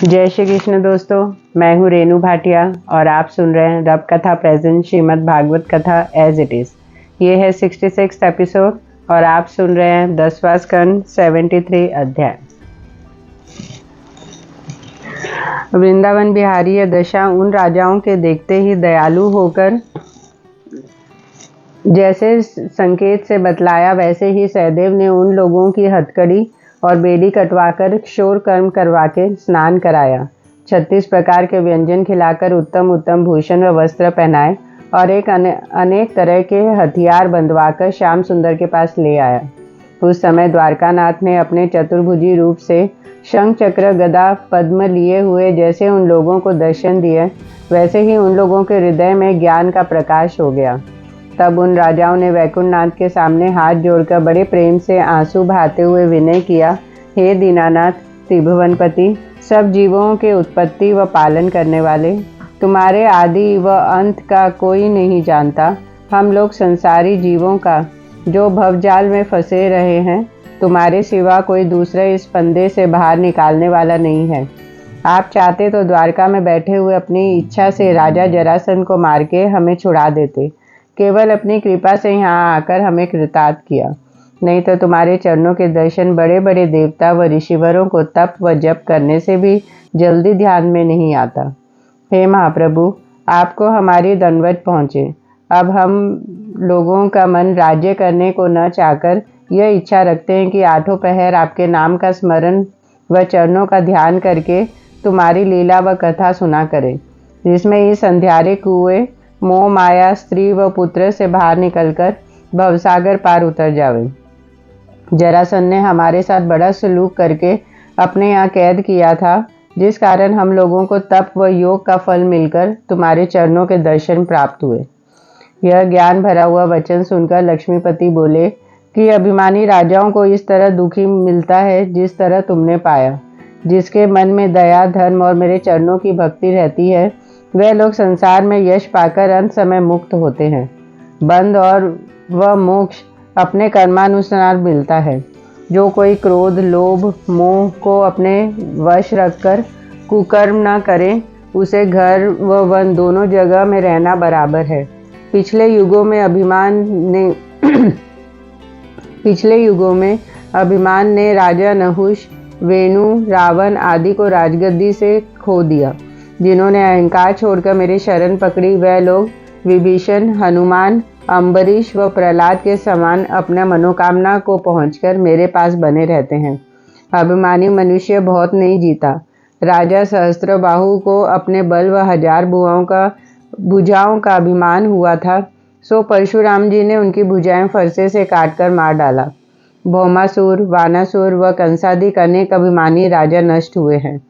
जय श्री कृष्ण दोस्तों, मैं हूँ रेनू भाटिया और आप सुन रहे हैं रब कथा प्रेजेंट श्रीमद् भागवत कथा एज इट इज़। ये है 66 एपिसोड और आप सुन रहे हैं 10वां स्कंद 73 अध्याय। वृंदावन बिहारी यह दशा उन राजाओं के देखते ही दयालु होकर जैसे संकेत से बतलाया, वैसे ही सहदेव ने उन लोगों की हथकड़ी और बेड़ी कटवाकर क्षौर कर्म करवा के स्नान कराया, 36 प्रकार के व्यंजन खिलाकर उत्तम उत्तम भूषण व वस्त्र पहनाए और अनेक तरह के हथियार बंधवाकर श्याम सुंदर के पास ले आया। उस समय द्वारकानाथ ने अपने चतुर्भुजी रूप से शंख चक्र गदा पद्म लिए हुए जैसे उन लोगों को दर्शन दिए, वैसे ही उन लोगों के हृदय में ज्ञान का प्रकाश हो गया। तब उन राजाओं ने वैकुंठनाथ के सामने हाथ जोड़कर बड़े प्रेम से आंसू बहाते हुए विनय किया, हे दीनानाथ त्रिभुवनपति, सब जीवों के उत्पत्ति व पालन करने वाले, तुम्हारे आदि व अंत का कोई नहीं जानता। हम लोग संसारी जीवों का जो भवजाल में फंसे रहे हैं, तुम्हारे सिवा कोई दूसरा इस फंदे से बाहर निकालने वाला नहीं है। आप चाहते तो द्वारका में बैठे हुए अपनी इच्छा से राजा जरासंध को मार के हमें छुड़ा देते, केवल अपनी कृपा से यहाँ आकर हमें कृतार्थ किया। नहीं तो तुम्हारे चरणों के दर्शन बड़े बड़े देवता व ऋषिवरों को तप व जप करने से भी जल्दी ध्यान में नहीं आता। हे महाप्रभु, आपको हमारी दंडवत पहुँचे। अब हम लोगों का मन राज्य करने को न चाहकर यह इच्छा रखते हैं कि आठों पहर आपके नाम का स्मरण व चरणों का ध्यान करके तुम्हारी लीला व कथा सुना करें, जिसमें इस अंधियारे कुएं मोह माया स्त्री व पुत्र से बाहर निकलकर भवसागर पार उतर जावे। जरासंध ने हमारे साथ बड़ा सलूक करके अपने यहाँ कैद किया था, जिस कारण हम लोगों को तप व योग का फल मिलकर तुम्हारे चरणों के दर्शन प्राप्त हुए। यह ज्ञान भरा हुआ वचन सुनकर लक्ष्मीपति बोले कि अभिमानी राजाओं को इस तरह दुखी मिलता है जिस तरह तुमने पाया। जिसके मन में दया धर्म और मेरे चरणों की भक्ति रहती है, वह लोग संसार में यश पाकर अंत समय मुक्त होते हैं। बंध और वह मोक्ष अपने कर्मानुसार मिलता है। जो कोई क्रोध लोभ मोह को अपने वश रखकर कुकर्म न करे, उसे घर व वन दोनों जगह में रहना बराबर है। पिछले युगों में अभिमान ने राजा नहुष, वेणु, रावण आदि को राजगद्दी से खो दिया। जिन्होंने अहंकार छोड़कर मेरी शरण पकड़ी, वह लोग विभीषण, हनुमान, अम्बरीश व प्रहलाद के समान अपना मनोकामना को पहुंचकर मेरे पास बने रहते हैं। अभिमानी मनुष्य बहुत नहीं जीता। राजा सहस्त्रबाहु को अपने बल व 1000 भुजाओं का अभिमान हुआ था, सो परशुराम जी ने उनकी भुजाएं फरसे से काटकर मार डाला। भौमासुर, वानासुर व कंसादिक अनेक अभिमानी राजा नष्ट हुए हैं।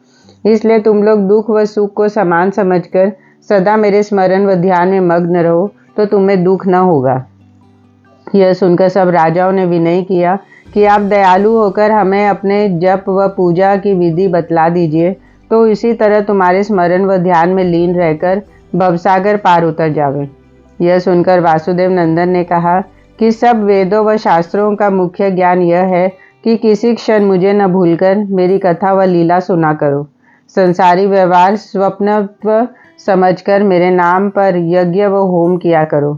इसलिए तुम लोग दुख व सुख को समान समझकर सदा मेरे स्मरण व ध्यान में मग्न रहो, तो तुम्हें दुख न होगा। यह सुनकर सब राजाओं ने विनय किया कि आप दयालु होकर हमें अपने जप व पूजा की विधि बतला दीजिए, तो इसी तरह तुम्हारे स्मरण व ध्यान में लीन रहकर भवसागर पार उतर जावे। यह सुनकर वासुदेव नंदन ने कहा कि सब वेदों व शास्त्रों का मुख्य ज्ञान यह है कि किसी क्षण मुझे न भूलकर मेरी कथा व लीला सुना करो। संसारी व्यवहार स्वप्नत्व समझकर मेरे नाम पर यज्ञ व होम किया करो।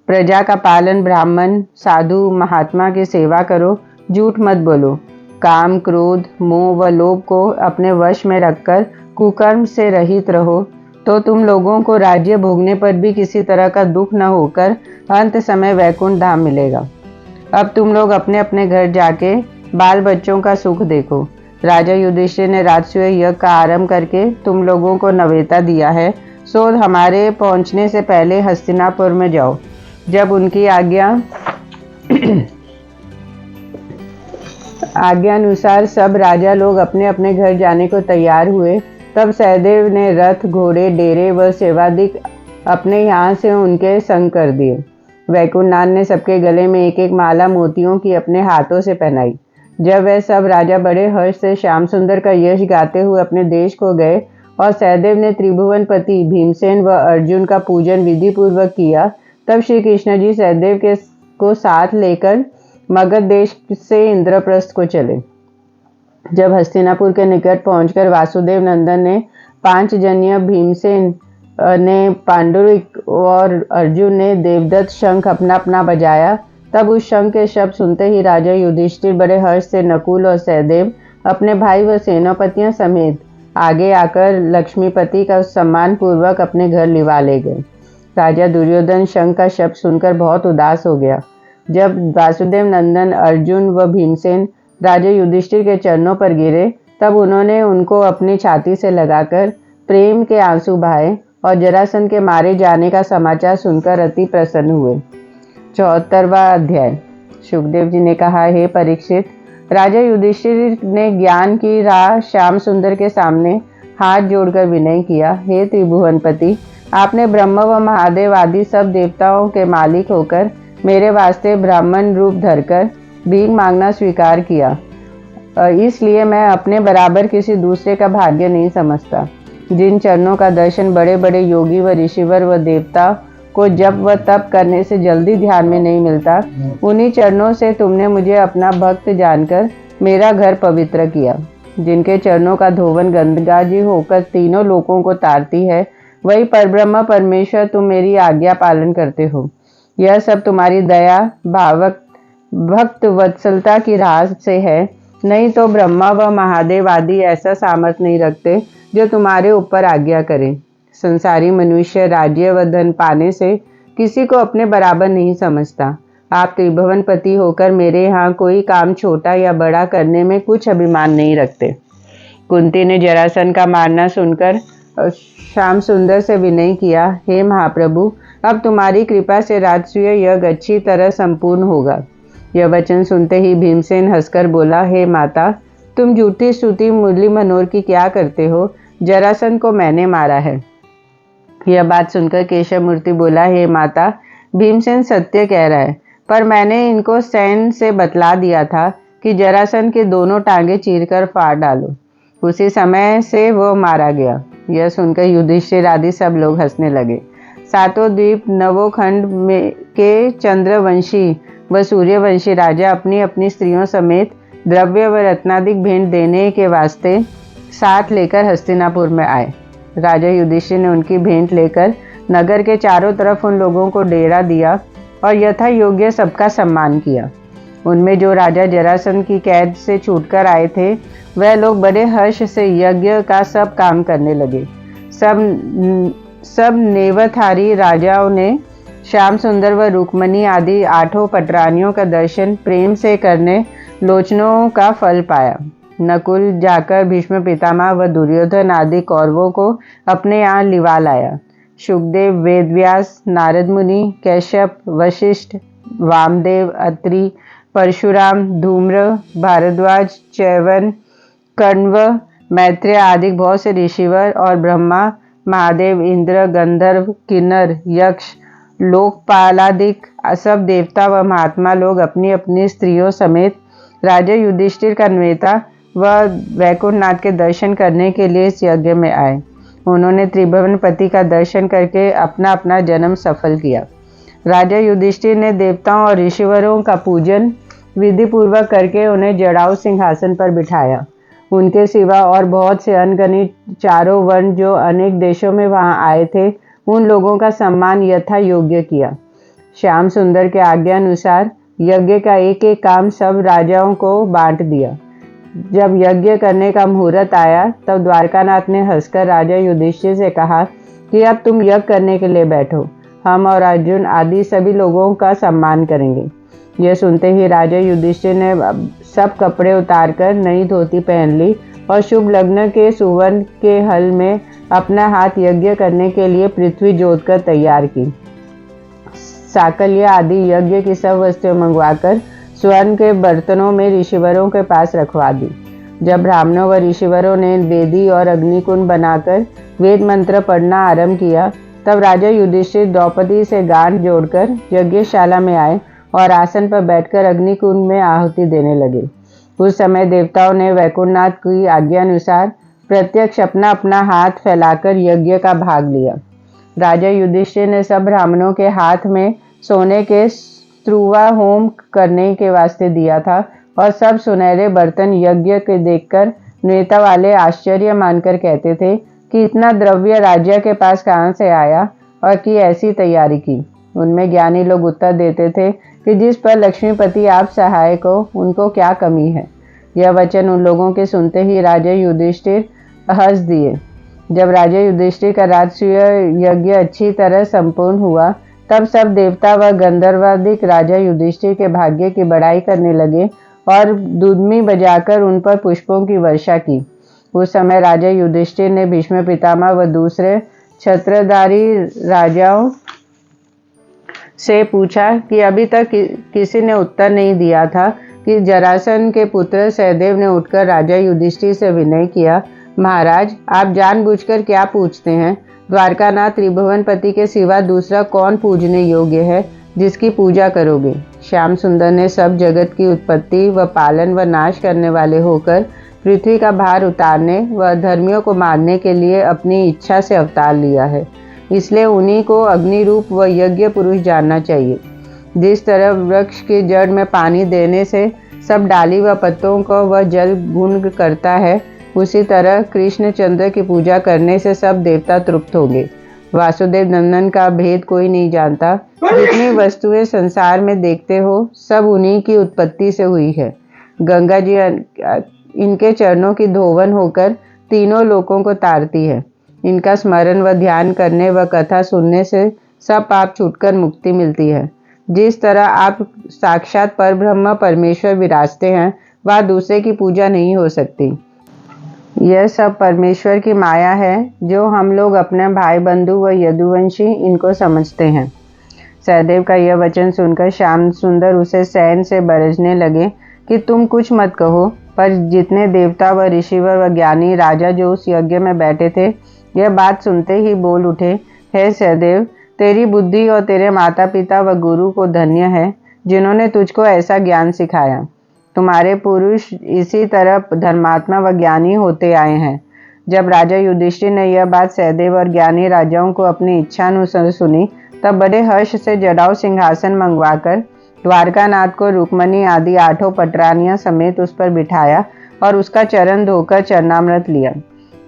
प्रजा का पालन, ब्राह्मण साधु महात्मा की सेवा करो, झूठ मत बोलो। काम क्रोध मोह व लोभ को अपने वश में रखकर कुकर्म से रहित रहो, तो तुम लोगों को राज्य भोगने पर भी किसी तरह का दुख न होकर अंत समय वैकुंठ धाम मिलेगा। अब तुम लोग अपने अपने घर जाके बाल बच्चों का सुख देखो। राजा युधिष्ठिर ने राजसूय यज्ञ का आरंभ करके तुम लोगों को नवेता दिया है, सो हमारे पहुंचने से पहले हस्तिनापुर में जाओ। जब उनकी आज्ञा अनुसार सब राजा लोग अपने अपने घर जाने को तैयार हुए, तब सहदेव ने रथ घोड़े डेरे व सेवादिक अपने यहाँ से उनके संग कर दिए। वैकुंठनाथ ने सबके गले में एक एक माला मोतियों की अपने हाथों से पहनाई। जब वह सब राजा बड़े हर्ष से श्याम सुंदर का यश गाते हुए अपने देश को गए और सहदेव ने त्रिभुवनपति भीमसेन व अर्जुन का पूजन विधि पूर्वक किया, तब श्री कृष्ण जी सहदेव को साथ लेकर मगध देश से इंद्रप्रस्थ को चले। जब हस्तिनापुर के निकट पहुंचकर वासुदेव नंदन ने पांचजन्य भीमसेन ने पांडुलिक और अर्जुन ने देवदत्त शंख अपना अपना बजाया, तब उस शंख के शब्द सुनते ही राजा युधिष्ठिर बड़े हर्ष से नकुल और सहदेव अपने भाई व सेनापतियों समेत आगे आकर लक्ष्मीपति का सम्मान पूर्वक अपने घर लिवा ले गए। राजा दुर्योधन शंख का शब्द सुनकर बहुत उदास हो गया। जब वासुदेव नंदन अर्जुन व भीमसेन राजा युधिष्ठिर के चरणों पर गिरे, तब उन्होंने उनको अपनी छाती से लगाकर प्रेम के आंसू बहाए और जरासंध के मारे जाने का समाचार सुनकर अति प्रसन्न हुए। 74वां अध्याय। सुखदेव जी ने कहा, हे परीक्षित, राजा युधिष्ठिर ने ज्ञान की राह श्याम सुंदर के सामने हाथ जोड़कर विनय किया। हे त्रिभुवनपति, आपने ब्रह्म व महादेव आदि सब देवताओं के मालिक होकर मेरे वास्ते ब्राह्मण रूप धरकर भीख मांगना स्वीकार किया, इसलिए मैं अपने बराबर किसी दूसरे का भाग्य नहीं समझता। जिन चरणों का दर्शन बड़े बड़े योगी व ऋषिवर व देवता को जप व तप करने से जल्दी ध्यान में नहीं मिलता, उन्हीं चरणों से तुमने मुझे अपना भक्त जानकर मेरा घर पवित्र किया। जिनके चरणों का धोवन गंगा जी होकर तीनों लोकों को तारती है, वही परब्रह्म परमेश्वर तुम मेरी आज्ञा पालन करते हो। यह सब तुम्हारी दया भावक भक्त वत्सलता की राह से है, नहीं तो ब्रह्मा व महादेव आदि ऐसा सामर्थ्य नहीं रखते जो तुम्हारे ऊपर आज्ञा करें। संसारी मनुष्य राज्य व धन पाने से किसी को अपने बराबर नहीं समझता। आप त्रिभुवनपति होकर मेरे यहाँ कोई काम छोटा या बड़ा करने में कुछ अभिमान नहीं रखते। कुंती ने जरासंध का मारना सुनकर श्याम सुंदर से विनय किया, हे महाप्रभु, अब तुम्हारी कृपा से राजसूय यज्ञ अच्छी तरह संपूर्ण होगा। यह वचन सुनते ही भीमसेन हंसकर बोला, हे माता, तुम झूठी स्तुति मुरली मनोहर की क्या करते हो? जरासंध को मैंने मारा है। यह बात सुनकर केशव मूर्ति बोला, हे माता, भीमसेन सत्य कह रहा है, पर मैंने इनको सैन से बतला दिया था कि जरासंध के दोनों टांगे चीरकर फाड़ डालो। उसी समय से वो मारा गया। यह सुनकर युधिष्ठिर आदि सब लोग हंसने लगे। सातों द्वीप नवोखंड में के चंद्रवंशी व सूर्यवंशी राजा अपनी अपनी स्त्रियों समेत द्रव्य व रत्नादिक भेंट देने के वास्ते साथ लेकर हस्तिनापुर में आए। राजा युधिष्ठिर ने उनकी भेंट लेकर नगर के चारों तरफ उन लोगों को डेरा दिया और यथा योग्य सबका सम्मान किया। उनमें जो राजा जरासंध की कैद से छूटकर आए थे, वह लोग बड़े हर्ष से यज्ञ का सब काम करने लगे। सब नेवधारी राजाओं ने श्याम सुंदर व रुक्मणी आदि 8 पटरानियों का दर्शन प्रेम से करने लोचनों का फल पाया। नकुल जाकर भीष्म पितामह व दुर्योधन आदि कौरवों को अपने यहाँ लिवा लाया। शुकदेव, वेदव्यास, नारद मुनि, कैश्यप, वशिष्ठ, वामदेव, अत्रि, परशुराम, धूम्र, भारद्वाज, च्यवन, कण्व, मैत्रेय आदि बहुत से ऋषिवर और ब्रह्मा, महादेव, इंद्र, गंधर्व, किन्नर, यक्ष, लोकपालादिक सब देवता व महात्मा लोग अपनी अपनी स्त्रियों समेत राजा युधिष्ठिर का नेता व वैकुंठनाथ के दर्शन करने के लिए इस यज्ञ में आए। उन्होंने त्रिभुवनपति का दर्शन करके अपना अपना जन्म सफल किया। राजा युधिष्ठिर ने देवताओं और ऋषिवरों का पूजन विधि पूर्वक करके उन्हें जड़ाऊ सिंहासन पर बिठाया। उनके सिवा और बहुत से अनगिनत चारों वर्ण जो अनेक देशों में वहां आए थे, उन लोगों का सम्मान यथा योग्य किया। श्याम सुंदर के आज्ञा अनुसार यज्ञ का एक एक काम सब राजाओं को बांट दिया। जब यज्ञ करने का मुहूर्त आया, तब द्वारकानाथ ने हंसकर राजा युधिष्ठिर से कहा कि अब तुम यज्ञ करने के लिए बैठो, हम और अर्जुन आदि सभी लोगों का सम्मान करेंगे। यह सुनते ही राजा युधिष्ठिर ने सब कपड़े उतारकर नई धोती पहन ली और शुभ लग्न के सुवर्ण के हल में अपना हाथ यज्ञ करने के लिए पृथ्वी जोतकर तैयार की। साकल्य आदि यज्ञ की सब वस्तुएं मंगवाकर स्वर्ण के बर्तनों में ऋषिवरों के पास रखवा दी। जब ब्राह्मणों व ऋषिवरों ने वेदी और अग्निकुंड बनाकर वेद मंत्र पढ़ना आरंभ किया, तब राजा युधिष्ठिर द्रौपदी से गांठ जोड़कर यज्ञशाला में आए और आसन पर बैठकर अग्निकुंड में आहुति देने लगे। उस समय देवताओं ने वैकुंठनाथ की आज्ञा अनुसार प्रत्यक्ष अपना अपना हाथ फैलाकर यज्ञ का भाग लिया। राजा युधिष्ठिर ने सब ब्राह्मणों के हाथ में सोने के स्त्रुवा होम करने के वास्ते दिया था, और सब सुनहरे बर्तन यज्ञ के देखकर नेता वाले आश्चर्य मानकर कहते थे कि इतना द्रव्य राज्य के पास कहाँ से आया और की ऐसी तैयारी की। उनमें ज्ञानी लोग उत्तर देते थे कि जिस पर लक्ष्मीपति आप सहायक हो उनको क्या कमी है। यह वचन उन लोगों के सुनते ही राजा युधिष्ठिर हंस दिए। जब राजा युधिष्ठिर का राजसूय यज्ञ अच्छी तरह संपूर्ण हुआ तब सब देवता व गंधर्वादिक राजा युधिष्ठिर के भाग्य की बड़ाई करने लगे और दुदुमी बजाकर उन पर पुष्पों की वर्षा की। उस समय राजा युधिष्ठिर ने भीष्म पितामह व दूसरे छत्रधारी राजाओं से पूछा कि अभी तक किसी ने उत्तर नहीं दिया था कि जरासंध के पुत्र सहदेव ने उठकर राजा युधिष्ठिर से विनय किया, महाराज आप जानबूझकर क्या पूछते हैं? द्वारकानाथ त्रिभुवनपति के सिवा दूसरा कौन पूजने योग्य है जिसकी पूजा करोगे? श्याम सुंदर ने सब जगत की उत्पत्ति व पालन व नाश करने वाले होकर पृथ्वी का भार उतारने व धर्मियों को मारने के लिए अपनी इच्छा से अवतार लिया है, इसलिए उन्हीं को अग्नि रूप व यज्ञ पुरुष जानना चाहिए। जिस तरह वृक्ष की जड़ में पानी देने से सब डाली व पत्तों को वह जल गुण करता है, उसी तरह कृष्ण चंद्र की पूजा करने से सब देवता तृप्त होंगे। वासुदेव नंदन का भेद कोई नहीं जानता। जितनी वस्तुएं संसार में देखते हो सब उन्हीं की उत्पत्ति से हुई है। गंगा जी इनके चरणों की धोवन होकर तीनों लोकों को तारती है। इनका स्मरण व ध्यान करने व कथा सुनने से सब पाप छूटकर मुक्ति मिलती है। जिस तरह आप साक्षात परब्रह्म परमेश्वर विराजते हैं वह दूसरे की पूजा नहीं हो सकती। यह सब परमेश्वर की माया है जो हम लोग अपने भाई बंधु व यदुवंशी इनको समझते हैं। सहदेव का यह वचन सुनकर श्याम सुंदर उसे सैन से बरसने लगे कि तुम कुछ मत कहो, पर जितने देवता व ऋषिवर व ज्ञानी राजा जो उस यज्ञ में बैठे थे यह बात सुनते ही बोल उठे, हे सहदेव, तेरी बुद्धि और तेरे माता पिता व गुरु को धन्य है जिन्होंने तुझको ऐसा ज्ञान सिखाया। तुम्हारे पुरुष इसी तरह धर्मात्मा व ज्ञानी होते आए हैं। जब राजा युधिष्ठिर ने यह बात सहदेव और ज्ञानी राजाओं को अपनी इच्छानुसार सुनी तब बड़े हर्ष से जटाऊ सिंहासन मंगवाकर द्वारकानाथ को रुक्मणी आदि 8 पटरानियां समेत उस पर बिठाया और उसका चरण धोकर चरणामृत लिया।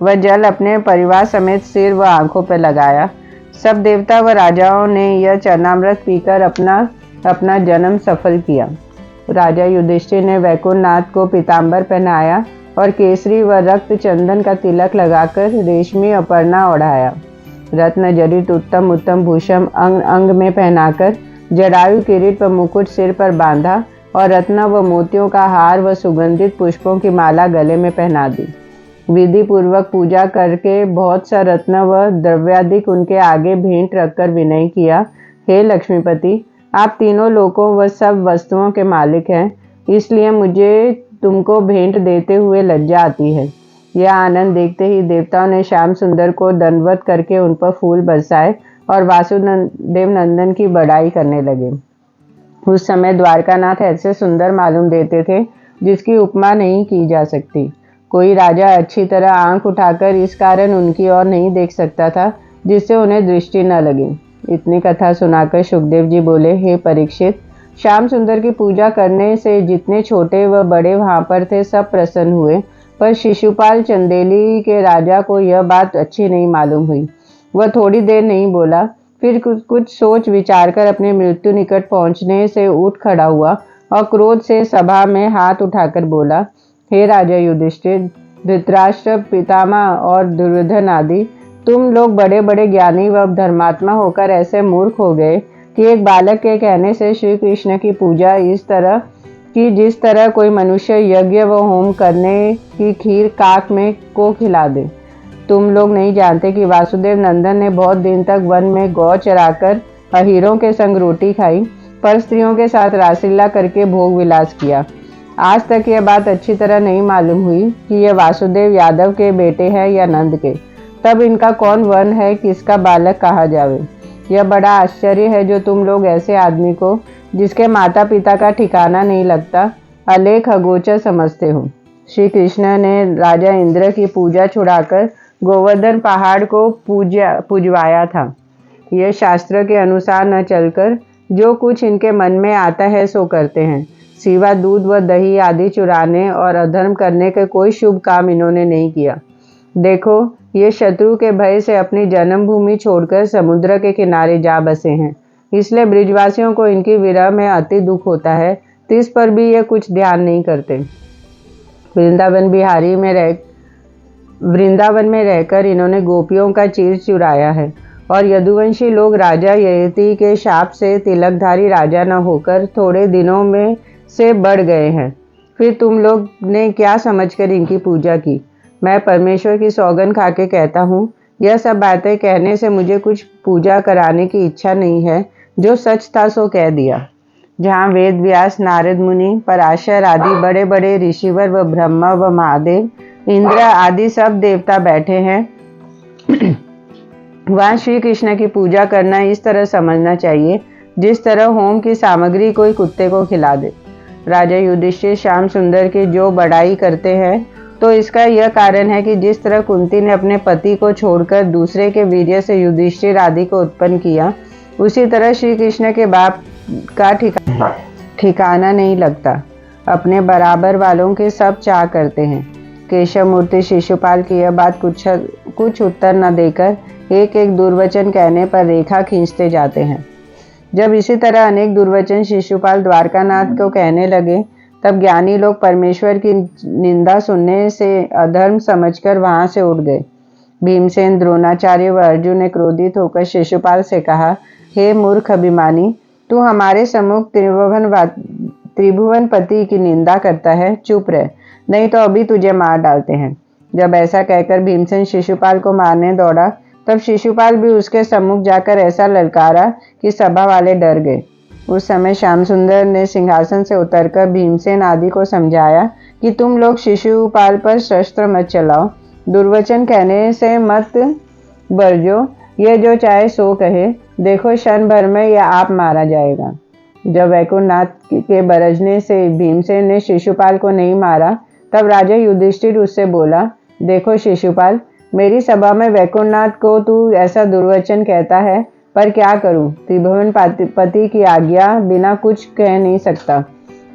वह जल अपने परिवार समेत सिर व आंखों पर लगाया। सब देवता व राजाओं ने यह चरणामृत पीकर अपना जन्म सफल किया। राजा युधिष्ठिर ने वैकुंठनाथ को पीताम्बर पहनाया और केसरी व रक्त चंदन का तिलक लगाकर रेशमी अपर्णा ओढ़ाया। रत्न जड़ित उत्तम उत्तम भूषण अंग अंग में पहनाकर जटायु किरीट व मुकुट सिर पर बांधा और रत्न व मोतियों का हार व सुगंधित पुष्पों की माला गले में पहना दी। विधि पूर्वक पूजा करके बहुत सा रत्न व द्रव्यादिक उनके आगे भेंट रखकर विनय किया, हे लक्ष्मीपति, आप तीनों लोकों व सब वस्तुओं के मालिक हैं, इसलिए मुझे तुमको भेंट देते हुए लज्जा आती है। यह आनंद देखते ही देवताओं ने श्याम सुंदर को दंडवत करके उन पर फूल बरसाए और वासुदेव नंदन की बड़ाई करने लगे। उस समय द्वारकानाथ ऐसे सुंदर मालूम देते थे जिसकी उपमा नहीं की जा सकती। कोई राजा अच्छी तरह आंख उठाकर इस कारण उनकी ओर नहीं देख सकता था जिससे उन्हें दृष्टि न लगे। इतनी कथा सुनाकर सुखदेव जी बोले, हे परीक्षित, श्याम सुंदर की पूजा करने से जितने छोटे व बड़े वहां पर थे सब प्रसन्न हुए, पर शिशुपाल चंदेली के राजा को यह बात अच्छी नहीं मालूम हुई। वह थोड़ी देर नहीं बोला, फिर कुछ सोच विचार कर अपने मृत्यु निकट पहुंचने से उठ खड़ा हुआ और क्रोध से सभा में हाथ उठाकर बोला, हे राजा युधिष्ठिर, धृतराष्ट्र, पितामह और दुर्योधन आदि, तुम लोग बड़े बड़े ज्ञानी व धर्मात्मा होकर ऐसे मूर्ख हो गए कि एक बालक के कहने से श्री कृष्ण की पूजा इस तरह कि जिस तरह कोई मनुष्य यज्ञ व होम करने की खीर काक में को खिला दे। तुम लोग नहीं जानते कि वासुदेव नंदन ने बहुत दिन तक वन में गौ चराकर अहीरों के संग रोटी खाई, पर स्त्रियों के साथ रासलीला करके भोग विलास किया। आज तक यह बात अच्छी तरह नहीं मालूम हुई कि यह वासुदेव यादव के बेटे हैं या नंद के। तब इनका कौन वन है, किसका बालक कहा जावे। यह बड़ा आश्चर्य है जो तुम लोग ऐसे आदमी को जिसके माता पिता का ठिकाना नहीं लगता अलेख अगोचर समझते हो। श्री कृष्ण ने राजा इंद्र की पूजा छुड़ाकर गोवर्धन पहाड़ को पूजवाया था। यह शास्त्र के अनुसार न चलकर जो कुछ इनके मन में आता है सो करते हैं। सिवा दूध व दही आदि चुराने और अधर्म करने के कोई शुभ काम इन्होंने नहीं किया। देखो, ये शत्रु के भय से अपनी जन्मभूमि छोड़कर समुद्र के किनारे जा बसे हैं, इसलिए ब्रिजवासियों को इनकी विरह में अति दुख होता है, तिस पर भी ये कुछ ध्यान नहीं करते। वृंदावन में रहकर इन्होंने गोपियों का चीर चुराया है और यदुवंशी लोग राजा ययति के शाप से तिलकधारी राजा न होकर थोड़े दिनों में से बढ़ गए हैं। फिर तुम लोग ने क्या समझकर इनकी पूजा की? मैं परमेश्वर की सौगंध खा के कहता हूँ, यह सब बातें कहने से मुझे कुछ पूजा कराने की इच्छा नहीं है। जो सच था सो कह दिया। जहाँ वेद व्यास, नारद मुनि, पराशर आदि बड़े बड़े ऋषिवर व ब्रह्मा व महादेव, इंद्र आदि सब देवता बैठे हैं, वहाँ श्री कृष्ण की पूजा करना इस तरह समझना चाहिए जिस तरह होम की सामग्री कोई कुत्ते को खिला दे। राजा युधिष्ठिर श्याम सुंदर की जो बड़ाई करते हैं तो इसका यह कारण है कि जिस तरह कुंती ने अपने पति को छोड़कर दूसरे के वीर्य से युधिष्ठिर आदि को उत्पन्न किया, उसी तरह श्री कृष्ण के बाप का ठिकाना नहीं लगता। अपने बराबर वालों के सब चाह करते हैं। केशव मूर्ति शिशुपाल की यह बात कुछ उत्तर न देकर एक एक दुर्वचन कहने पर रेखा खींचते जाते हैं। जब इसी तरह अनेक दुर्वचन शिशुपाल द्वारकानाथ को कहने लगे, तब ज्ञानी लोग परमेश्वर की निंदा सुनने से अधर्म समझकर वहां से उठ गए। भीमसेन, द्रोणाचार्य व अर्जुन ने क्रोधित होकर शिशुपाल से कहा, हे मूर्ख अभिमानी, तू हमारे सम्मुख त्रिभुवन पति की निंदा करता है, चुप रह, नहीं तो अभी तुझे मार डालते हैं। जब ऐसा कहकर भीमसेन शिशुपाल को मारने दौड़ा, तब शिशुपाल भी उसके सम्मुख जाकर ऐसा ललकारा कि सभा वाले डर गए। उस समय श्याम सुंदर ने सिंहासन से उतरकर भीमसेन आदि को समझाया कि तुम लोग शिशुपाल पर शस्त्र मत चलाओ, दुर्वचन कहने से मत बरजो, ये जो चाहे सो कहे, देखो क्षण भर में यह आप मारा जाएगा। जब वैकुंठनाथ के बरजने से भीमसेन ने शिशुपाल को नहीं मारा, तब राजा युधिष्ठिर उससे बोला, देखो शिशुपाल, मेरी सभा में वैकुंठनाथ को तू ऐसा दुर्वचन कहता है, पर क्या करूं, त्रिभुवन पति की आज्ञा बिना कुछ कह नहीं सकता।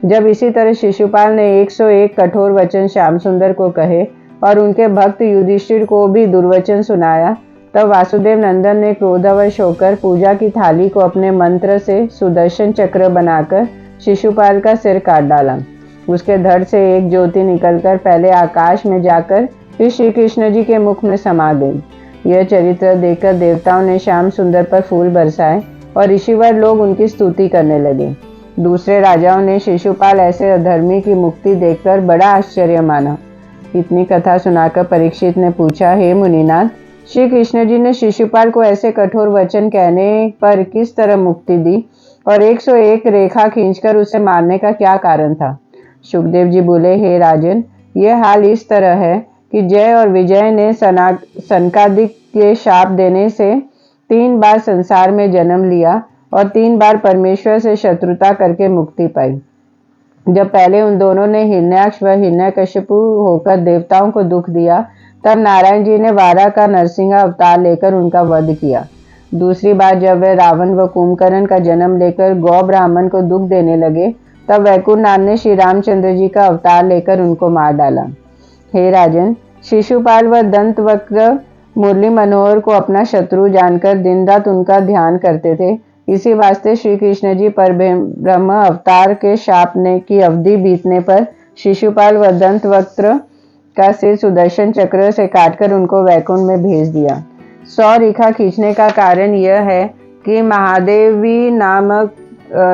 जब इसी तरह शिशुपाल ने 101 कठोर वचन श्याम सुंदर को कहे और उनके भक्त युधिष्ठिर को भी दुर्वचन सुनाया, तब वासुदेव नंदन ने क्रोधावश होकर पूजा की थाली को अपने मंत्र से सुदर्शन चक्र बनाकर शिशुपाल का सिर काट डाला। उसके धड़ से एक ज्योति निकलकर पहले आकाश में जाकर फिर श्री कृष्ण जी के मुख में समा गई। यह चरित्र देखकर देवताओं ने श्याम सुंदर पर फूल बरसाए और ऋषिवर लोग उनकी स्तुति करने लगे। दूसरे राजाओं ने शिशुपाल ऐसे अधर्मी की मुक्ति देखकर बड़ा आश्चर्य माना। इतनी कथा सुनाकर परीक्षित ने पूछा, हे मुनिनाथ, श्री कृष्ण जी ने शिशुपाल को ऐसे कठोर वचन कहने पर किस तरह मुक्ति दी और 101 रेखा खींचकर उसे मारने का क्या कारण था? सुखदेव जी बोले, हे राजन, यह हाल इस तरह है कि जय और विजय ने सनकादिक के शाप देने से 3 बार संसार में जन्म लिया और 3 बार परमेश्वर से शत्रुता करके मुक्ति पाई। जब पहले उन दोनों ने हिरण्याक्ष व हिरण्यकशिपु होकर देवताओं को दुख दिया, तब नारायण जी ने वारा का नरसिंह अवतार लेकर उनका वध किया। दूसरी बार जब वे रावण व कुंभकर्ण का जन्म लेकर गौ ब्राह्मण को दुख देने लगे, तब वैकुंठनाथ ने श्री रामचंद्र जी का अवतार लेकर उनको मार डाला। हे राजन, शिशुपाल व दंतवक्र मुरली मनोहर को अपना शत्रु जानकर दिन रात उनका ध्यान करते थे। इसी वास्ते श्री कृष्ण जी पर ब्रह्म अवतार के शाप ने की अवधि बीतने पर शिशुपाल व दंतवक्र का सिर सुदर्शन चक्र से काटकर उनको वैकुंठ में भेज दिया। 100 रेखा खींचने का कारण यह है कि महादेवी नामक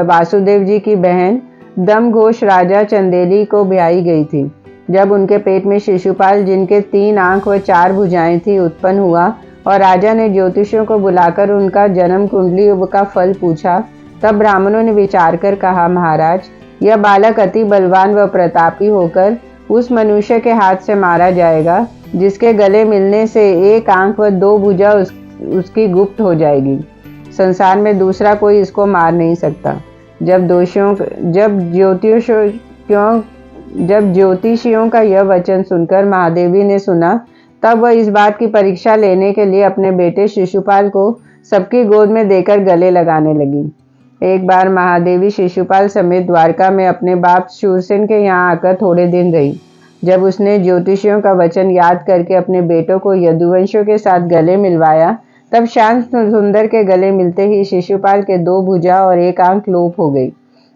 वासुदेव जी की बहन दमघोष राजा चंदेली को ब्याही गई थी। जब उनके पेट में शिशुपाल, जिनके 3 आंख व 4 भुजाएं थी, उत्पन्न हुआ और राजा ने ज्योतिषियों को बुलाकर उनका जन्म कुंडली का फल पूछा, तब ब्राह्मणों ने विचार कर कहा, महाराज, यह बालक अति बलवान व प्रतापी होकर उस मनुष्य के हाथ से मारा जाएगा जिसके गले मिलने से 1 आंख व 2 भुजा उसकी गुप्त हो जाएगी। संसार में दूसरा कोई इसको मार नहीं सकता। जब ज्योतिषियों का यह वचन सुनकर महादेवी ने सुना, तब वह इस बात की परीक्षा लेने के लिए अपने बेटे शिशुपाल को सबकी गोद में देकर गले लगाने लगी। एक बार महादेवी शिशुपाल समेत द्वारका में अपने बाप शूरसेन के यहाँ आकर थोड़े दिन रही। जब उसने ज्योतिषियों का वचन याद करके अपने बेटों को यदुवंशियों के साथ गले मिलवाया, तब शांत सुंदर के गले मिलते ही शिशुपाल के 2 भुजा और 1 आंख लोप हो गई।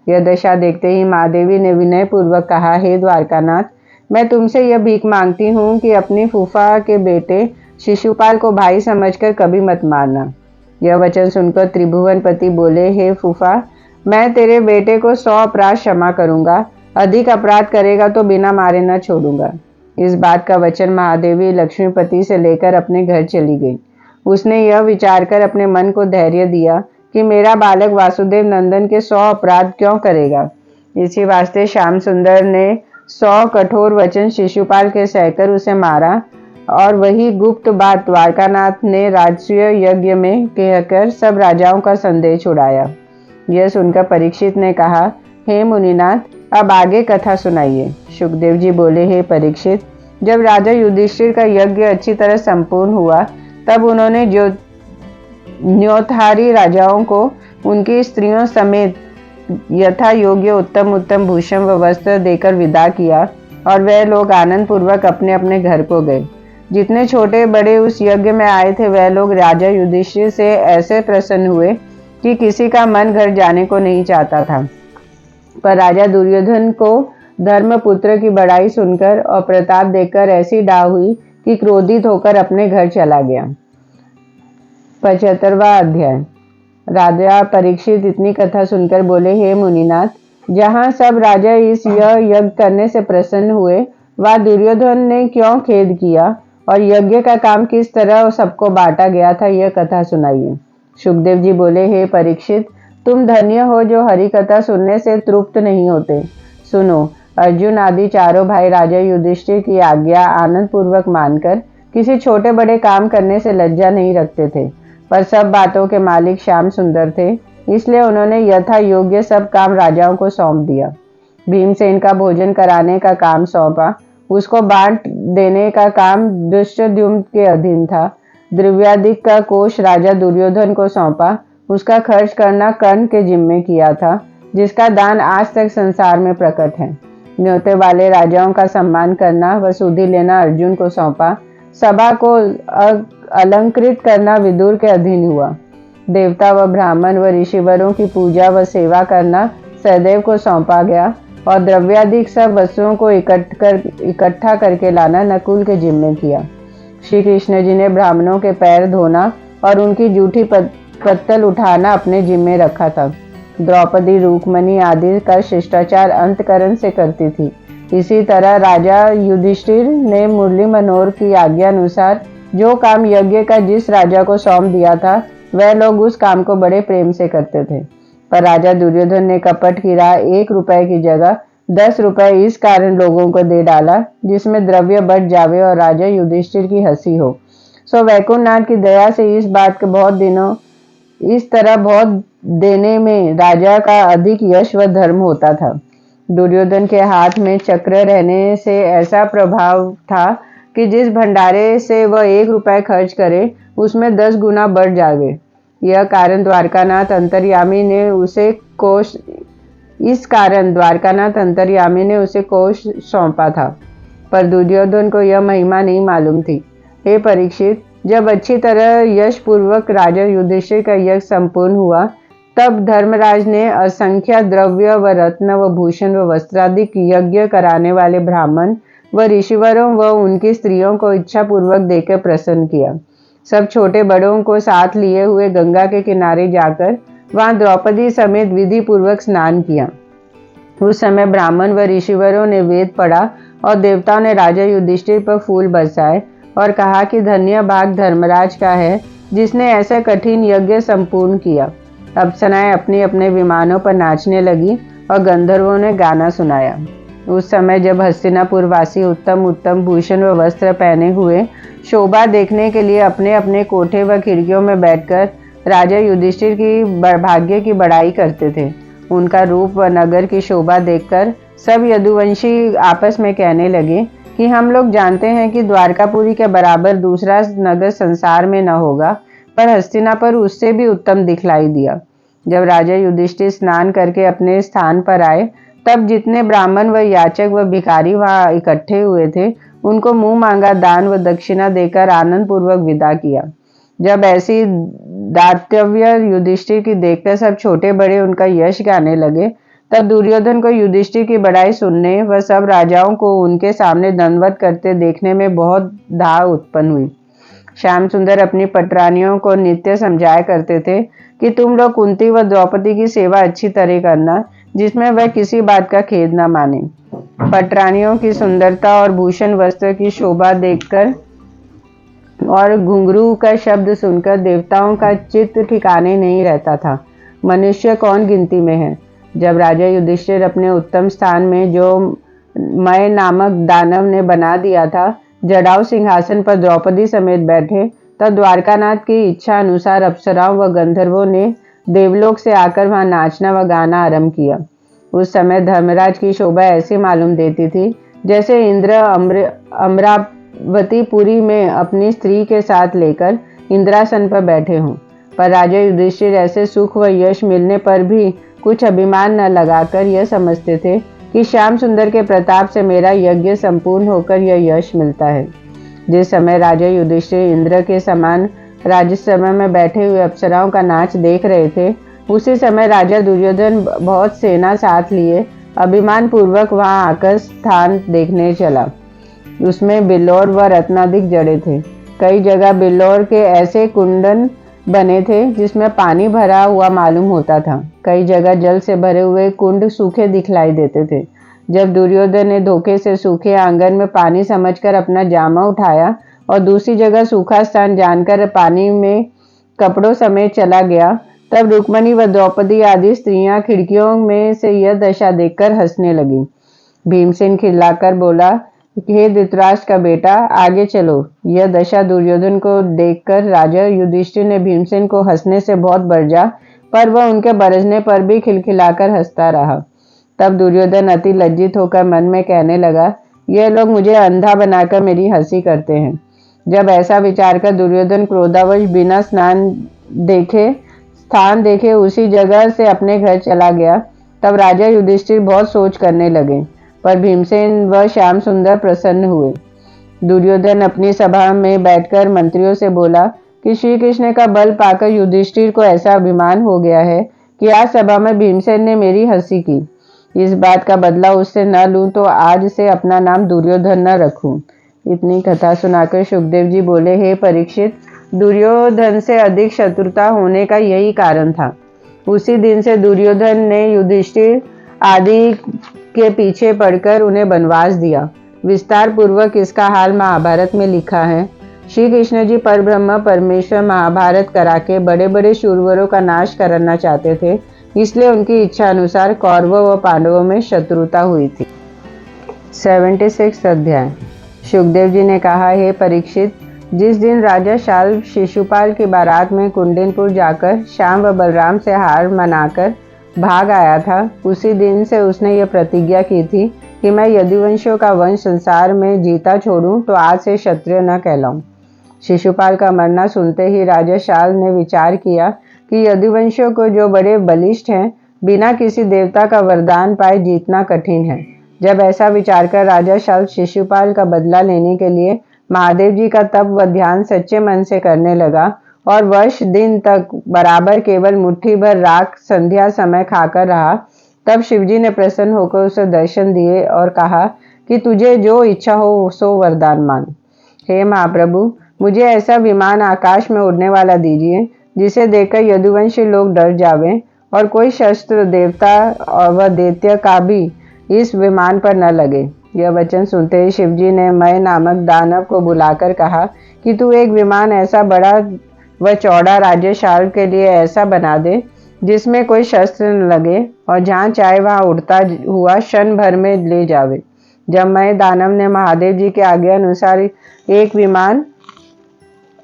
यह दशा देखते ही महादेवी ने विनय पूर्वक कहा, हे द्वारकानाथ, मैं तुमसे यह भीख मांगती हूँ कि अपनी फूफा के बेटे शिशुपाल को भाई समझकर कभी मत मारना। यह वचन सुनकर त्रिभुवनपति बोले, हे फूफा, मैं तेरे बेटे को 100 अपराध क्षमा करूंगा, अधिक अपराध करेगा तो बिना मारे न छोड़ूंगा। इस बात का वचन महादेवी लक्ष्मीपति से लेकर अपने घर चली गई। उसने यह विचार कर अपने मन को धैर्य दिया कि मेरा बालक वासुदेव नंदन के 100 अपराध क्यों करेगा। इसी वास्ते श्याम सुंदर ने 100 कठोर वचन शिशुपाल के सहकर उसे मारा और वही गुप्त बात द्वारकानाथ ने राजसूय यज्ञ में कहकर सब राजाओं का संदेह छुड़ाया। यह सुनकर परीक्षित ने कहा, हे मुनिनाथ, अब आगे कथा सुनाइए। शुकदेव जी बोले, हे परीक्षित, जब राजा युधिष्ठिर का यज्ञ अच्छी तरह संपूर्ण हुआ, तब उन्होंने न्योथारी राजाओं को उनकी स्त्रियों समेत यथा योग्य उत्तम उत्तम भूषण व वस्त्र देकर विदा किया और वह लोग आनंद पूर्वक अपने अपने घर को गए। जितने छोटे बड़े उस यज्ञ में आए थे वह लोग राजा युधिष्ठिर से ऐसे प्रसन्न हुए कि किसी का मन घर जाने को नहीं चाहता था। पर राजा दुर्योधन को धर्मपुत्र की बड़ाई सुनकर और प्रताप देखकर ऐसी डाह हुई कि क्रोधित होकर अपने घर चला गया। 75वां अध्याय। राजा परीक्षित इतनी कथा सुनकर बोले, हे मुनिनाथ, जहाँ सब राजा इस यज्ञ करने से प्रसन्न हुए, वह दुर्योधन ने क्यों खेद किया और यज्ञ का काम किस तरह सबको बांटा गया था, यह कथा सुनाइए। शुकदेव जी बोले, हे परीक्षित, तुम धन्य हो जो हरि कथा सुनने से तृप्त नहीं होते। सुनो, अर्जुन आदि चारों भाई राजा युधिष्ठिर की आज्ञा आनंद पूर्वक मानकर किसी छोटे बड़े काम करने से लज्जा नहीं रखते थे, पर सब बातों के मालिक श्याम सुंदर थे, इसलिए उन्होंने यथा योग्य सब काम राजाओं को सौंप दिया। भीमसेन का भोजन कराने का काम सौंपा, उसको बांट देने का काम धृष्टद्युम्न के अधीन था। द्रव्यादिक का कोष राजा दुर्योधन को सौंपा, उसका खर्च करना कर्ण के जिम्मे किया था, जिसका दान आज तक संसार में प्रकट है। न्योते वाले राजाओं का सम्मान करना व सुधि लेना अर्जुन को सौंपा। सभा को अलंकृत करना विदुर के अधीन हुआ। देवता व ब्राह्मण व ऋषिवरों की पूजा व सेवा करना सहदेव को सौंपा गया और द्रव्यादिक सब वस्तुओं को इकट्ठा करके लाना नकुल के जिम्मे किया। श्री कृष्ण जी ने ब्राह्मणों के पैर धोना और उनकी जूठी पत्तल उठाना अपने जिम्मे रखा था। द्रौपदी रुक्मणी आदि का शिष्टाचार अंतकरण से करती थी। इसी तरह राजा युधिष्ठिर ने मुरली मनोहर की आज्ञा अनुसार जो काम यज्ञ का जिस राजा को सौंप दिया था, वह लोग उस काम को बड़े प्रेम से करते थे। पर राजा दुर्योधन ने कपट की राह 1 रुपए की जगह 10 रुपए इस कारण लोगों को दे डाला, जिसमें द्रव्य बढ़ जावे और राजा युधिष्ठिर की हंसी हो। सो वैकुंठनाथ की दया से इस बात के बहुत देने में राजा का अधिक यश व धर्म होता था। दुर्योधन के हाथ में चक्र रहने से ऐसा प्रभाव था कि जिस भंडारे से वह 1 रुपए खर्च करे, उसमें 10 गुना बढ़ जावे। यह कारण द्वारकानाथ अंतर्यामी ने उसे कोष सौंपा था, पर दुर्योधन को यह महिमा नहीं मालूम थी। हे परीक्षित, जब अच्छी तरह यश पूर्वक राजा युधिष्ठिर का यज्ञ संपूर्ण हुआ, तब धर्मराज ने असंख्य द्रव्य व रत्न व भूषण व वस्त्रादिक यज्ञ कराने वाले ब्राह्मण व ऋषिवरों व उनकी स्त्रियों को इच्छा पूर्वक देकर प्रसन्न किया। सब छोटे बड़ों को साथ लिए हुए गंगा के किनारे जाकर वहां द्रौपदी समेत विधि पूर्वक स्नान किया। उस समय ब्राह्मण व ऋषिवरों ने वेद पढ़ा और देवताओं ने राजा युधिष्ठिर पर फूल बरसाए और कहा कि धन्य भाग धर्मराज का है, जिसने ऐसा कठिन यज्ञ संपूर्ण किया। अप्सराएं अपने अपने विमानों पर नाचने लगी और गंधर्वों ने गाना सुनाया। उस समय जब हस्तिनापुर वासी उत्तम उत्तम भूषण व वस्त्र पहने हुए शोभा देखने के लिए अपने अपने कोठे व खिड़कियों में बैठकर राजा युधिष्ठिर की भाग्य की बड़ाई करते थे, उनका रूप व नगर की शोभा देखकर सब यदुवंशी आपस में कहने लगे कि हम लोग जानते हैं कि द्वारकापुरी के बराबर दूसरा नगर संसार में न होगा, पर हस्तिनापुर उससे भी उत्तम दिखलाई दिया। जब राजा युधिष्ठिर स्नान करके अपने स्थान पर आए, तब जितने ब्राह्मण व याचक व भिखारी वहां इकट्ठे हुए थे, उनको मुंह मांगा दान व दक्षिणा देकर आनंद पूर्वक विदा किया। जब ऐसी दातव्य युधिष्ठिर की देखकर सब छोटे बड़े उनका यश गाने लगे, तब दुर्योधन को युधिष्ठिर की बड़ाई सुनने व सब राजाओं को उनके सामने दंडवत करते देखने में बहुत दाह उत्पन्न हुई। श्याम सुंदर अपनी पटरानियों को नित्य समझाया करते थे कि तुम लोग कुंती व द्रौपदी की सेवा अच्छी तरह करना, जिसमें वह किसी बात का खेद न माने। पटरानियों की सुंदरता और भूषण वस्त्र की शोभा देखकर और घुंघरू का शब्द सुनकर देवताओं का चित्त ठिकाने नहीं रहता था। मनुष्य कौन गिनती में है। जब राजा युधिष्ठिर अपने उत्तम स्थान में, जो मय नामक दानव ने बना दिया था, जटाऊ सिंहासन पर द्रौपदी समेत बैठे, तब द्वारकानाथ की इच्छा अनुसार अप्सराओं व गंधर्वों ने देवलोक से आकर वहां नाचना व गाना आरंभ किया। उस समय धर्मराज की शोभा ऐसी मालूम देती थी जैसे इंद्र अमरावतीपुरी में अपनी स्त्री के साथ लेकर इंद्रासन पर बैठे हों। पर राजा युधिष्ठिर ऐसे सुख व यश मिलने पर भी कुछ अभिमान न लगाकर यह समझते थे कि श्याम सुंदर के प्रताप से मेरा यज्ञ संपूर्ण होकर यह यश मिलता है। जिस समय राजा युधिष्ठिर इंद्र के समान राज्यसभा में बैठे हुए अप्सराओं का नाच देख रहे थे, उसी समय राजा दुर्योधन बहुत सेना साथ लिए अभिमान पूर्वक वहां आकर स्थान देखने चला। उसमें बिल्लौर व रत्नाधिक जड़े थे। कई जगह बिल्लौर के ऐसे कुंडन बने थे जिसमें पानी भरा हुआ मालूम होता था। कई जगह जल से भरे हुए कुंड सूखे दिखलाई देते थे। जब दुर्योधन ने धोखे से सूखे आंगन में पानी समझकर अपना जामा उठाया और दूसरी जगह सूखा स्थान जानकर पानी में कपड़ों समेत चला गया, तब रुक्मणी व द्रौपदी आदि स्त्रियां खिड़कियों में से यह दशा देखकर हंसने लगी। भीमसेन खिलाकर बोला, हे धृतराष्ट्र का बेटा, आगे चलो। यह दशा दुर्योधन को देखकर राजा युधिष्ठिर ने भीमसेन को हंसने से बहुत बरजा, पर वह उनके बरसने पर भी खिलखिलाकर हंसता रहा। तब दुर्योधन अति लज्जित होकर मन में कहने लगा, यह लोग मुझे अंधा बनाकर मेरी हंसी करते हैं। जब ऐसा विचार कर दुर्योधन क्रोधावश बिना स्थान देखे उसी जगह से अपने घर चला गया। तब राजा युधिष्ठिर बहुत सोच करने लगे, पर भीमसेन व श्याम सुंदर प्रसन्न हुए। दुर्योधन अपनी सभा में बैठकर मंत्रियों से बोला कि श्री कृष्ण का बल पाकर युधिष्ठिर को ऐसा अभिमान हो गया है कि आज सभा में भीमसेन ने मेरी हंसी की। इस बात का बदला उससे न लूं तो आज से अपना नाम दुर्योधन न रखूं। इतनी कथा सुनाकर सुखदेव जी बोले, हे परीक्षित, दुर्योधन से अधिक शत्रुता होने का यही कारण था। उसी दिन से दुर्योधन ने युधिष्ठिर आदि के पीछे पड़कर उन्हें वनवास दिया। विस्तार पूर्वक इसका हाल महाभारत में लिखा है। श्री कृष्ण जी परब्रह्म परमेश्वर महाभारत करा के बड़े बड़े शूरवीरों का नाश करना चाहते थे, इसलिए उनकी इच्छा अनुसार कौरवों व पांडवों में शत्रुता हुई थी। 76 अध्याय। सुखदेव जी ने कहा, हे परीक्षित, जिस दिन राजा शाल्व शिशुपाल की बारात में कुंडनपुर जाकर श्याम व बलराम से हार मनाकर भाग आया था, उसी दिन से उसने यह प्रतिज्ञा की थी कि मैं यदुवंशियों का वंश संसार में जीता छोड़ूं तो आज से क्षत्रिय न कहलाऊं। शिशुपाल का मरना सुनते ही राजा शाल्व ने विचार किया कि यदुवंशियों को, जो बड़े बलिष्ठ हैं, बिना किसी देवता का वरदान पाए जीतना कठिन है। जब ऐसा विचार कर राजा शाल्व शिशुपाल का बदला लेने के लिए महादेव जी का तप व ध्यान सच्चे मन से करने लगा और वर्ष दिन तक बराबर केवल मुट्ठी भर राख संध्या समय खाकर रहा, तब शिवजी ने प्रसन्न होकर उसे दर्शन दिए और कहा कि तुझे जो इच्छा हो सो वरदान मांग। हे महाप्रभु, मुझे ऐसा विमान आकाश में उड़ने वाला दीजिए जिसे देखकर यदुवंशी लोग डर जावें और कोई शस्त्र देवता व दैत्य का भी इस विमान पर न लगे। यह वचन सुनते ही शिवजी ने मय नामक दानव को बुलाकर कहा कि तू एक विमान ऐसा बड़ा व चौड़ा राज्य शाल्व के लिए ऐसा बना दे जिसमें कोई शस्त्र न लगे और जहाँ चाहे वहाँ उड़ता हुआ क्षण भर में ले जावे। जब मय दानव ने महादेव जी के आज्ञा अनुसार एक विमान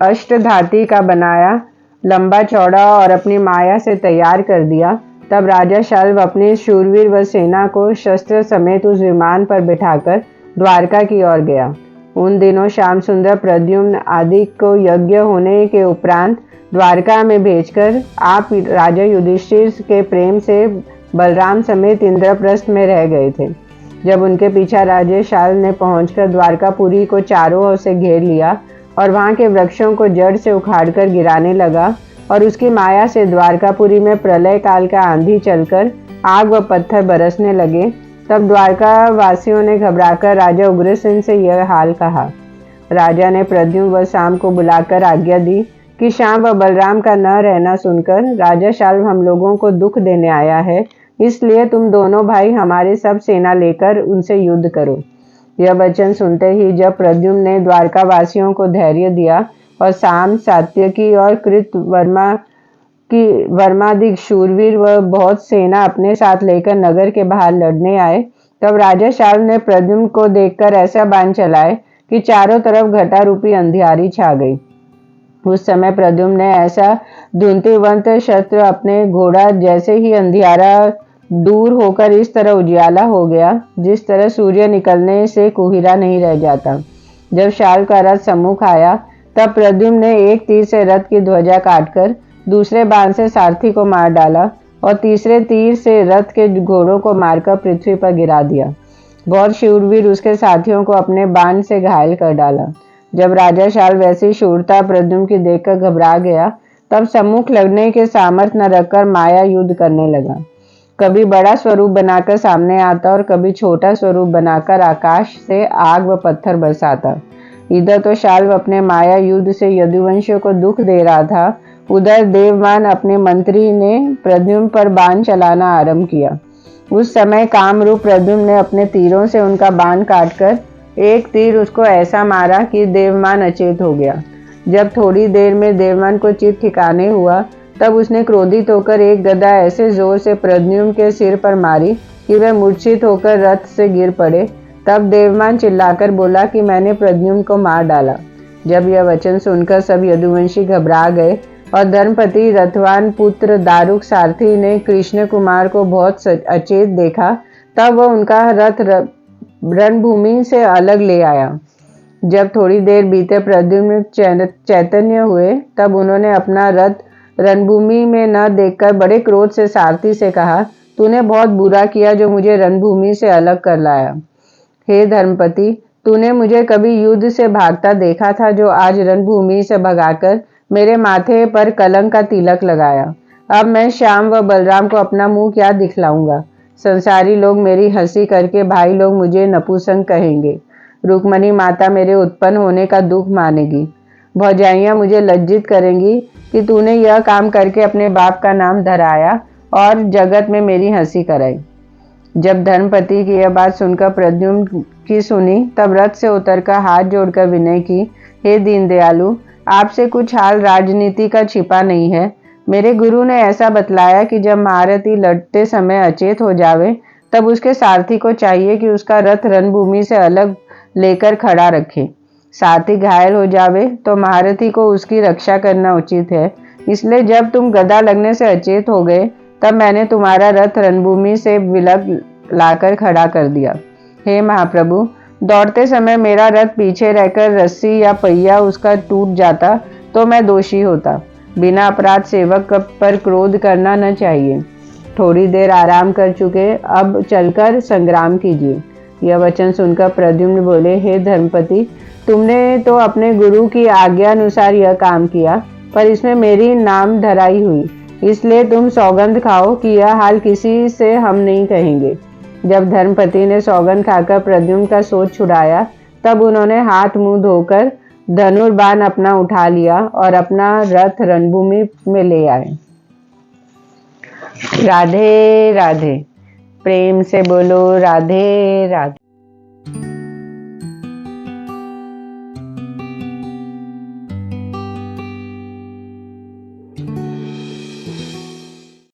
अष्टधाती का बनाया, लंबा चौड़ा और अपनी माया से तैयार कर दिया, तब राजा शाल्व अपने शूरवीर व सेना को शस्त्र समेत उस विमान पर बिठाकर द्वारका की ओर गया। उन दिनों श्याम सुंदर प्रद्युम्न आदि को यज्ञ होने के उपरांत द्वारका में भेजकर आप राजा युधिष्ठिर के प्रेम से बलराम समेत इंद्रप्रस्थ में रह गए थे। जब उनके पीछा राजे शाल ने पहुंचकर द्वारकापुरी को चारों ओर से घेर लिया और वहां के वृक्षों को जड़ से उखाड़कर गिराने लगा और उसकी माया से द्वारकापुरी में प्रलय काल का आंधी चलकर आग व पत्थर बरसने लगे, तब द्वारका वासियों ने घबराकर राजा उग्रसेन से यह हाल कहा। राजा ने प्रद्युम्न व शाम को बुलाकर आज्ञा दी कि श्याम व बलराम का न रहना सुनकर राजा शाल्व हम लोगों को दुख देने आया है, इसलिए तुम दोनों भाई हमारे सब सेना लेकर उनसे युद्ध करो। यह वचन सुनते ही जब प्रद्युम्न ने द्वारका वासियों को धैर्य दिया और शाम, सात्यकी और कृत वर्मादि शूरवीर व बहुत सेना अपने साथ लेकर नगर के बाहर लड़ने आए, तब राजा शाल्व ने प्रद्युम्न को देखकर ऐसा बाण चलाए कि चारों तरफ घटा रूपी अंधियारी छा गई। उस समय प्रद्युम्न ने ऐसा धुंतिवंत शस्त्र अपने घोड़ा जैसे ही अंधियारा दूर होकर इस तरह उजियाला हो गया जिस तरह सूर्य निकलने से कुहिरा नहीं रह जाता। जब शाल्व का रथ सम्मुख आया तब प्रद्युम्न ने एक तीर से रथ की ध्वजा काटकर दूसरे बाण से सारथी को मार डाला और तीसरे तीर से रथ के घोड़ों को मारकर पृथ्वी पर गिरा दिया। बहुत शूरवीर उसके साथियों को अपने बाण से घायल कर डाला। जब राजा शाल्व वैसी शूरता प्रद्युम्न की देखकर घबरा गया, तब सम्मुख लड़ने के सामर्थ्य न रखकर माया युद्ध करने लगा। कभी बड़ा स्वरूप बनाकर सामने आता और कभी छोटा स्वरूप बनाकर आकाश से आग व पत्थर बरसाता। इधर तो शाल्व अपने माया युद्ध से यदुवंशियों को दुख दे रहा था, उधर देवमान अपने मंत्री ने प्रद्युम्न पर बाण चलाना आरंभ किया। उस समय कामरूप प्रद्युम्न ने अपने तीरों से उनका बाण काटकर एक तीर उसको ऐसा मारा कि देवमान अचेत हो गया। जब थोड़ी देर में देवमान को चित्त ठिकाने हुआ, तब उसने क्रोधित होकर एक गदा ऐसे जोर से प्रद्युम्न के सिर पर मारी कि वह मूर्छित होकर रथ से गिर पड़े। तब देवमान चिल्लाकर बोला कि मैंने प्रद्युम्न को मार डाला। जब यह वचन सुनकर सब यदुवंशी घबरा गए और धर्मपति रथवान पुत्र दारुक सारथी ने कृष्ण कुमार को बहुत अचेत देखा, तब वह उनका रथ रणभूमि से अलग ले आया। जब थोड़ी देर बीते प्रद्युम्न चैतन्य हुए, तब उन्होंने अपना रथ रणभूमि में न देखकर बड़े क्रोध से सारथी से कहा, तूने बहुत बुरा किया जो मुझे रणभूमि से अलग कर लाया। हे धर्मपति, तूने मुझे कभी युद्ध से भागता देखा था जो आज रणभूमि से भगाकर मेरे माथे पर कलंक का तिलक लगाया। अब मैं श्याम व बलराम को अपना मुंह क्या दिखलाऊंगा। संसारी लोग मेरी हंसी करके भाई लोग मुझे नपुंसक कहेंगे। रुक्मणी माता मेरे उत्पन्न होने का दुख मानेगी। भौजाइयां मुझे लज्जित करेंगी कि तूने यह काम करके अपने बाप का नाम धराया और जगत में मेरी हंसी कराई। जब धर्मपति की यह बात सुनकर प्रद्युम्न की सुनी, तब रथ से उतरकर हाथ जोड़कर विनय की, हे दीनदयालु, आपसे कुछ हाल राजनीति का छिपा नहीं है। मेरे गुरु ने ऐसा बतलाया कि जब महारथी लड़ते समय अचेत हो जावे, तब उसके सारथी को चाहिए कि उसका रथ रणभूमि से अलग लेकर खड़ा रखे। सारथी घायल हो जावे तो महारथी को उसकी रक्षा करना उचित है। इसलिए जब तुम गदा लगने से अचेत हो गए, तब मैंने तुम्हारा रथ रणभूमि से विलग लाकर खड़ा कर दिया। हे महाप्रभु, दौड़ते समय मेरा रथ पीछे रहकर रस्सी या पहिया उसका टूट जाता तो मैं दोषी होता। बिना अपराध सेवक पर क्रोध करना न चाहिए। थोड़ी देर आराम कर चुके, अब चलकर संग्राम कीजिए। यह वचन सुनकर प्रद्युम्न बोले, हे धर्मपति, तुमने तो अपने गुरु की आज्ञा अनुसार यह काम किया, पर इसमें मेरी नाम धराई हुई, इसलिए तुम सौगंध खाओ कि यह हाल किसी से हम नहीं कहेंगे। जब धर्मपति ने सौगंध खाकर प्रद्युम्न का सोच छुड़ाया, तब उन्होंने हाथ मुंह धोकर धनुर्बाण अपना उठा लिया और अपना रथ रणभूमि में ले आए। राधे राधे। प्रेम से बोलो राधे राधे।